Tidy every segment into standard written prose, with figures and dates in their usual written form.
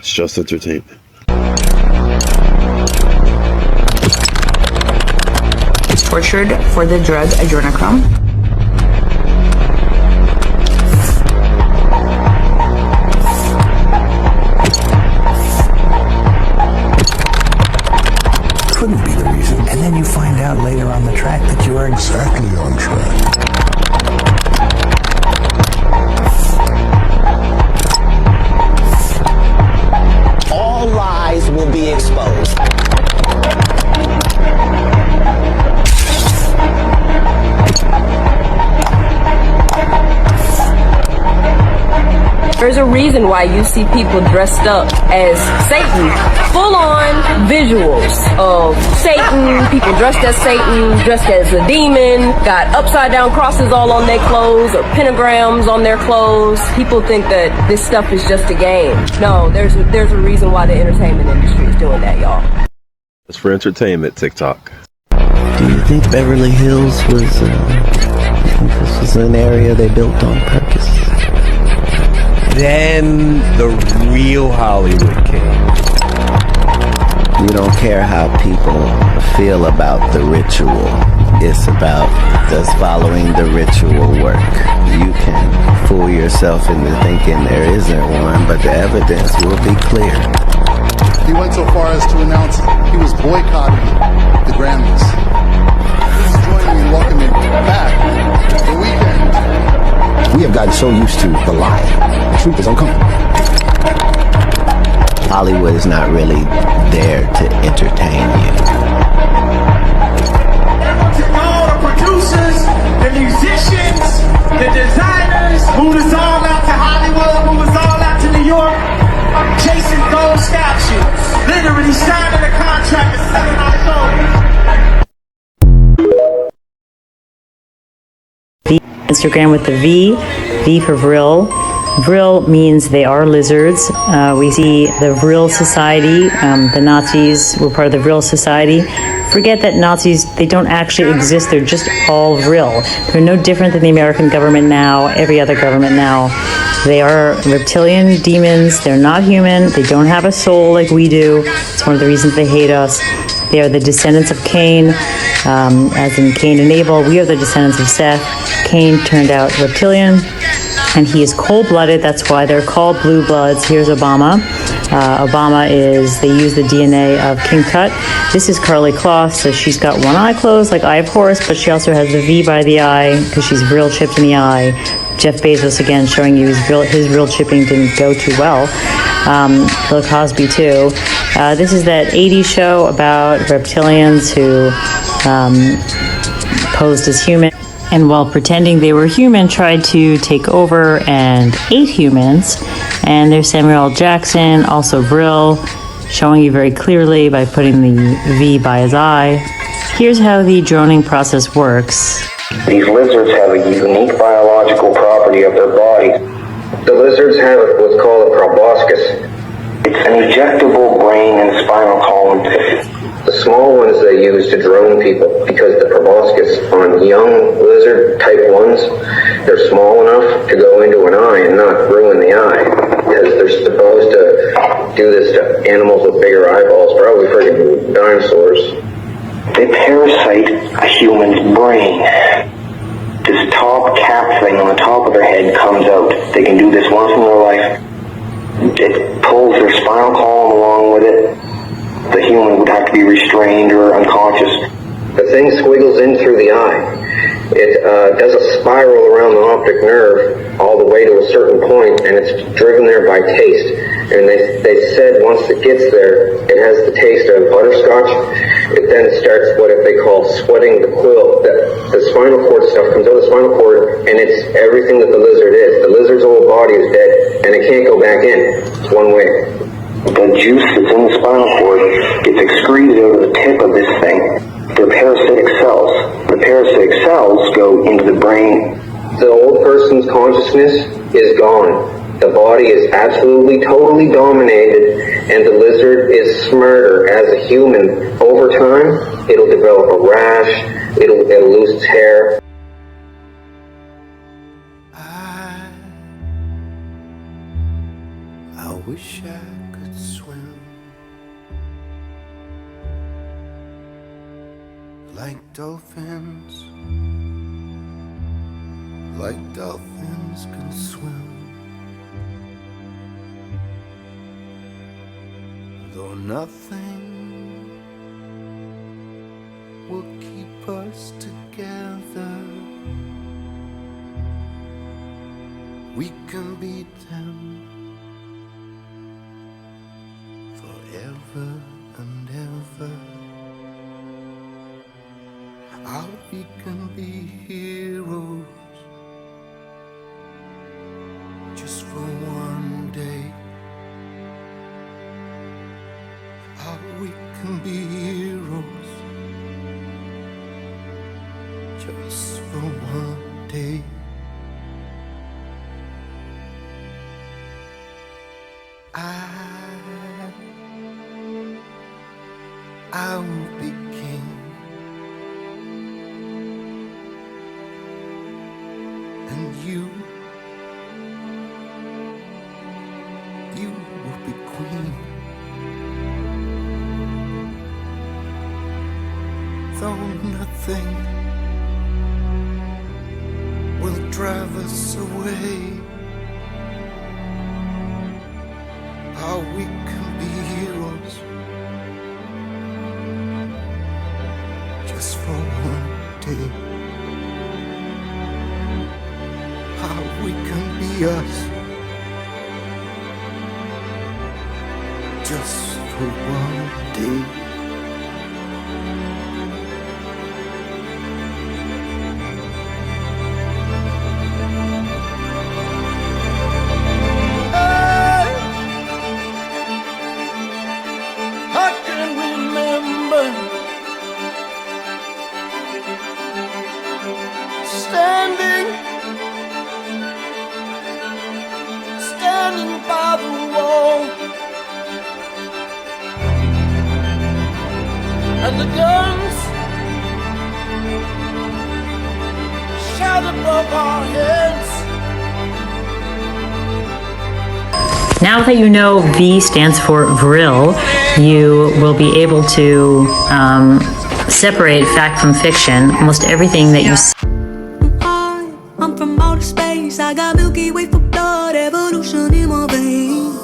It's just entertainment. Tortured for the drug adrenochrome. Couldn't be the reason. And then you find out later on the track that you are exactly on track. All lies will be exposed. There's a reason why you see people dressed up as Satan. Full-on visuals of Satan, people dressed as Satan, dressed as a demon, got upside-down crosses all on their clothes or pentagrams on their clothes. People think that this stuff is just a game. No, there's a reason why the entertainment industry is doing that, y'all. It's for entertainment, TikTok. Do you think Beverly Hills was, this was an area they built on purpose? Then the real Hollywood came. You don't care how people feel about the ritual. It's about does following the ritual work. You can fool yourself into thinking there isn't one, but the evidence will be clear. He went so far as to announce he was boycotting the Grammys. Please join me in welcoming back The Weeknd. We have gotten so used to the lie. The truth is uncomfortable. Hollywood is not really there to entertain you. To all the producers, the musicians, the designers, moved us all out to Hollywood, moved us all out to New York, chasing gold statues, literally signing a contract and selling our souls. Instagram with the V for Vril. Vril means they are lizards. We see the Vril Society. The Nazis were part of the Vril Society. Forget that Nazis, they don't actually exist. They're just all Vril. They're no different than the American government now, every other government now. They are reptilian demons. They're not human. They don't have a soul like we do. It's one of the reasons they hate us. They are the descendants of Cain, as in Cain and Abel. We are the descendants of Seth. Cain turned out reptilian, and he is cold-blooded. That's why they're called blue bloods. Here's Obama. Obama they use the DNA of King Tut. This is Carly Kloss, so she's got one eye closed like Eye of Horus, but she also has the V by the eye because she's real chipped in the eye. Jeff Bezos, again, showing you his real chipping didn't go too well. Bill Cosby, too. This is that 80s show about reptilians who posed as human, and while pretending they were human, tried to take over and ate humans. And there's Samuel L. Jackson, also Vril, showing you very clearly by putting the V by his eye. Here's how the droning process works. These lizards have a unique biological property of their bodies. The lizards have what's called a proboscis. It's an ejectable brain and spinal column tissue. The small ones they use to drone people because the proboscis on young lizard type 1s, they're small enough to go into an eye and not ruin the eye. Because they're supposed to do this to animals with bigger eyeballs, probably freaking dinosaurs. They parasite a human's brain. This top cap thing on the top of their head comes out. They can do this once in their life. It pulls their spinal column along with it. The human would have to be restrained or unconscious. The thing squiggles in through the eye. It does a spiral around the optic nerve all the way to a certain point, and it's driven there by taste. And they said once it gets there, it has the taste of butterscotch. It then starts what they call sweating the quill. The spinal cord stuff comes out of the spinal cord, and it's everything that the lizard is. The lizard's whole body is dead, and it can't go back in. It's one way. The juice that's in the spinal cord gets excreted out of the tip of this thing. They're parasitic cells. The parasitic cells go into the brain. The old person's consciousness is gone. The body is absolutely, totally dominated, and the lizard is smarter as a human. Over time, it'll develop a rash, it'll lose its hair. I wish wish I could swim like dolphins can swim. Though nothing will keep us together, we can beat them forever and ever. How we can be heroes just for one day. How we can be heroes just for one day. I will be king, and you will be queen. Though nothing will drive us away, how we can be heroes just for one day. How we can be us just for one day. Standing by the wall, and the guns shout above our heads. Now that you know V stands for Vril, you will be able to separate fact from fiction. Almost everything that you see. I'm from outer space. I got Milky Way for blood, evolution in my veins.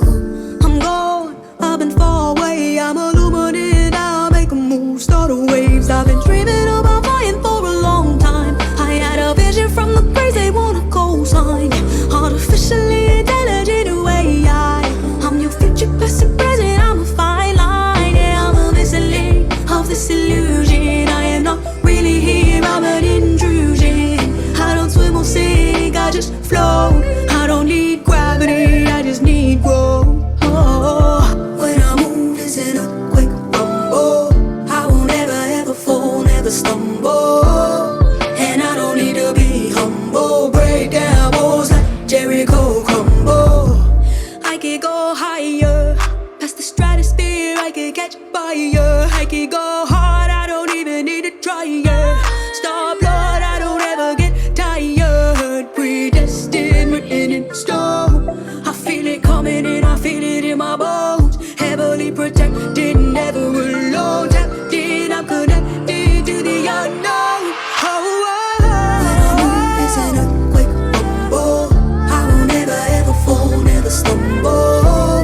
I'm gone, I've been far away. I'm illuminated, I'll make a move, start a waves. I've been dreaming about flying for a long time. I had a vision from the birds, they want a cosign. Artificially intelligent AI. I'm your future, past and present, I'm a fine line. Yeah, I'm a missile of this illusion. I am not really here, I'm an intrusion. I don't swim or sink, I just float. I don't need gravity, I just need growth. When I move, it's an earthquake rumble. I won't ever, ever fall, never stumble. And I don't need to be humble. Break down walls like Jericho crumble. I could go higher, past the stratosphere, I could catch fire. I could go hard, I don't even need to try. Star blood, I don't ever get tired. Predestined, written in stone. I feel it coming in, I feel it in my bones. Heavily protected, never alone. Tapped in, I'm connected to the unknown. When I move, it's an earthquake rumble. I won't ever, ever fall, never stumble.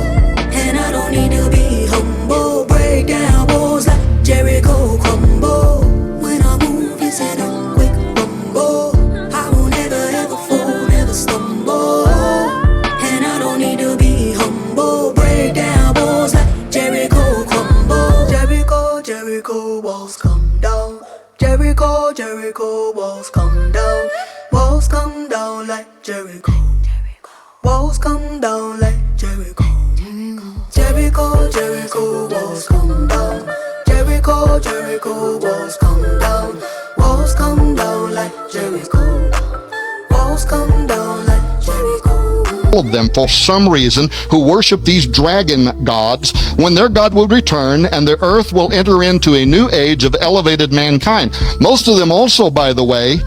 And I don't need to be humble. Break down walls like Jericho crumble. When I move, it's an earthquake rumble. I won't ever, ever fall, never stumble. And I don't need to be humble. Break down walls like Jericho crumble. Jericho, Jericho walls come down. Jericho, Jericho walls come down. Walls come down like Jericho. Walls come down like Jericho. Jericho, Jericho walls come down. Jericho, Jericho walls come down. Walls come down like Jericho. Walls come down like Jericho. all of them, for some reason, who worship these dragon gods, when their God will return and the earth will enter into a new age of elevated mankind. Most of them also, by the way,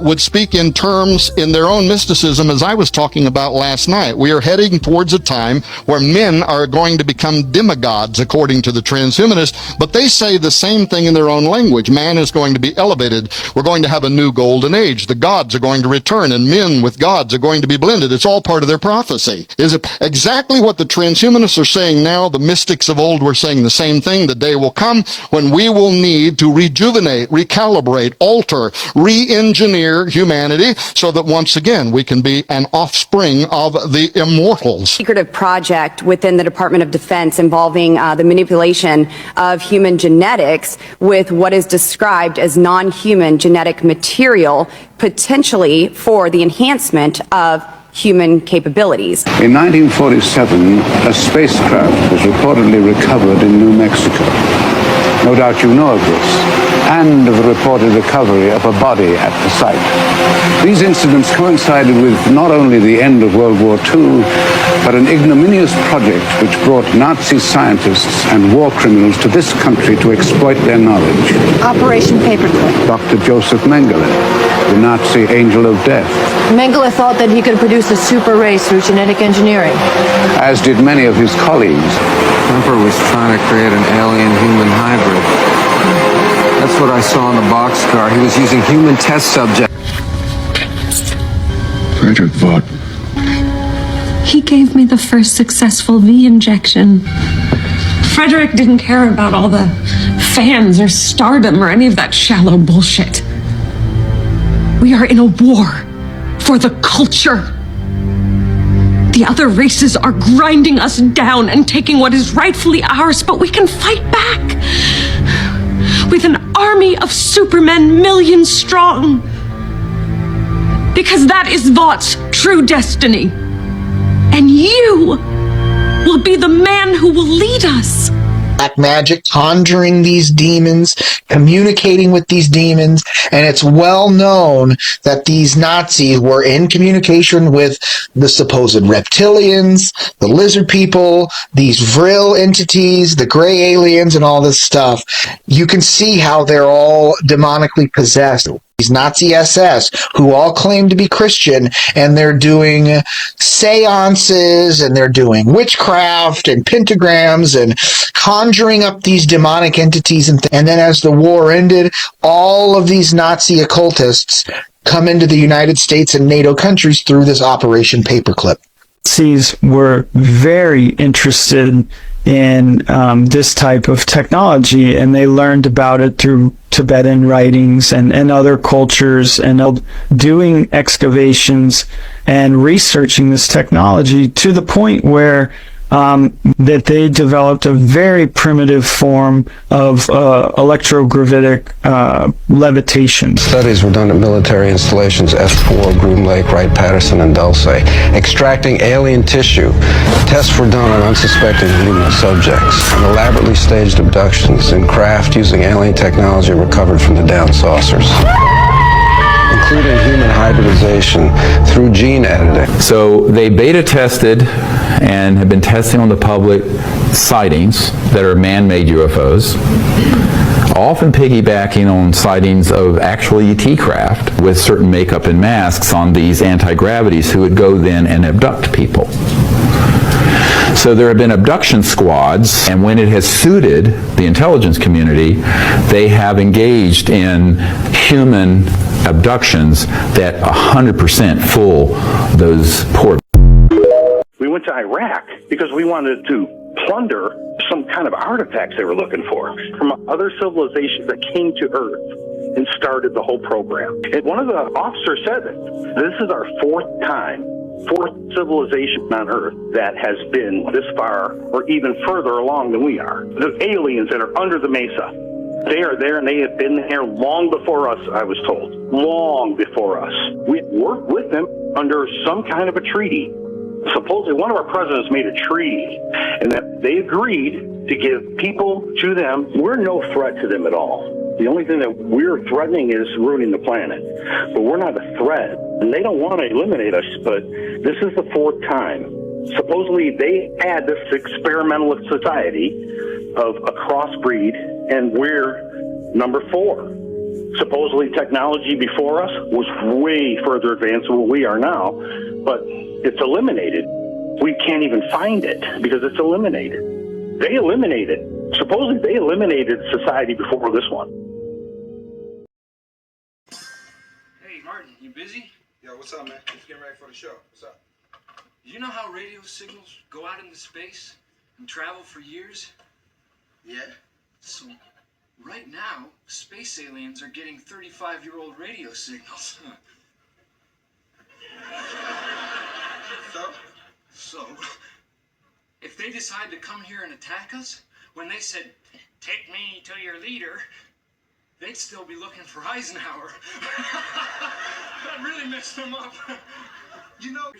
would speak in terms in their own mysticism, as I was talking about last night. We are heading towards a time where men are going to become demigods, according to the transhumanists, but they say the same thing in their own language. Man is going to be elevated. We're going to have a new golden age. The gods are going to return, and men with gods are going to be blended. It's all part of their prophecy. Is it exactly what the transhumanists are saying now? The mystics of old were saying the same thing. The day will come when we will need to rejuvenate, recalibrate, alter, re-engineer humanity so that once again we can be an offspring of the immortals. Secretive project within the Department of Defense involving the manipulation of human genetics with what is described as non-human genetic material, potentially for the enhancement of human capabilities. In 1947, a spacecraft was reportedly recovered in New Mexico. No doubt you know of this, and of the reported recovery of a body at the site. These incidents coincided with not only the end of World War II, but an ignominious project which brought Nazi scientists and war criminals to this country to exploit their knowledge. Operation Paperclip. Dr. Joseph Mengele, the Nazi angel of death. Mengele thought that he could produce a super race through genetic engineering. As did many of his colleagues. Emperor was trying to create an alien-human hybrid. That's what I saw in the boxcar. He was using human test subjects. Frederick fought. He gave me the first successful V injection. Frederick didn't care about all the fans or stardom or any of that shallow bullshit. We are in a war for the culture. The other races are grinding us down and taking what is rightfully ours, but we can fight back with an army of supermen, millions strong. Because that is Vought's true destiny. And you will be the man who will lead us. Black magic, conjuring these demons, communicating with these demons, and it's well known that these Nazis were in communication with the supposed reptilians, the lizard people, these Vril entities, the gray aliens, and all this stuff. You can see how they're all demonically possessed. These Nazi SS, who all claim to be Christian, and they're doing seances, and they're doing witchcraft and pentagrams and conjuring up these demonic entities. And then as the war ended, all of these Nazi occultists come into the United States and NATO countries through this Operation Paperclip. Nazis were very interested in this type of technology, and they learned about it through Tibetan writings and other cultures, and doing excavations and researching this technology to the point where that they developed a very primitive form of electrogravitic levitation. Studies were done at military installations, S4, Groom Lake, Wright-Patterson, and Dulce, extracting alien tissue. Tests were done on unsuspecting human subjects, and elaborately staged abductions in craft using alien technology recovered from the down saucers, including human hybridization through gene editing. So they beta tested and have been testing on the public sightings that are man-made UFOs, often piggybacking on sightings of actual ET craft with certain makeup and masks on these anti-gravities who would go then and abduct people. So there have been abduction squads, and when it has suited the intelligence community, they have engaged in human abductions that 100% fool those poor. We went to Iraq because we wanted to plunder some kind of artifacts they were looking for from other civilizations that came to Earth and started the whole program. And one of the officers said that this is our fourth civilization on Earth that has been this far or even further along than we are. The aliens that are under the mesa, they are there, and they have been there long before us, I was told. Long before us. We worked with them under some kind of a treaty. Supposedly one of our presidents made a treaty, and that they agreed to give people to them. We're no threat to them at all. The only thing that we're threatening is ruining the planet. But we're not a threat. And they don't want to eliminate us, but this is the fourth time. Supposedly they had this experimentalist society of a crossbreed, and we're number 4. Supposedly technology before us was way further advanced than what we are now, but it's eliminated. We can't even find it because it's eliminated. They eliminated. Supposedly they eliminated society before this one. Hey, Martin, you busy? Yo, what's up, man? Just getting ready for the show. What's up? You know how radio signals go out into space and travel for years? Yeah? So, right now, space aliens are getting 35-year-old radio signals. So, if they decide to come here and attack us, when they said, "Take me to your leader," they'd still be looking for Eisenhower. That really messed them up. You know...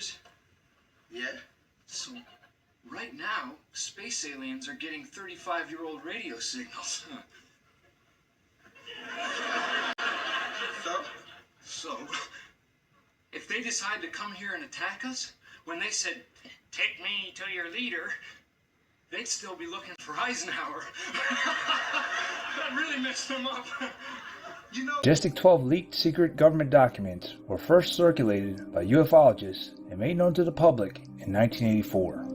Yeah? So, right now, space aliens are getting 35-year-old radio signals. So, if they decide to come here and attack us, when they said, "Take me to your leader," they'd still be looking for Eisenhower. That really messed them up. You know... Majestic 12 leaked secret government documents were first circulated by ufologists and made known to the public in 1984.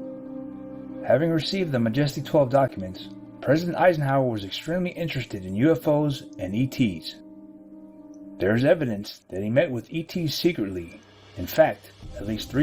Having received the Majestic 12 documents, President Eisenhower was extremely interested in UFOs and ETs. There is evidence that he met with ETs secretly. In fact, at least 3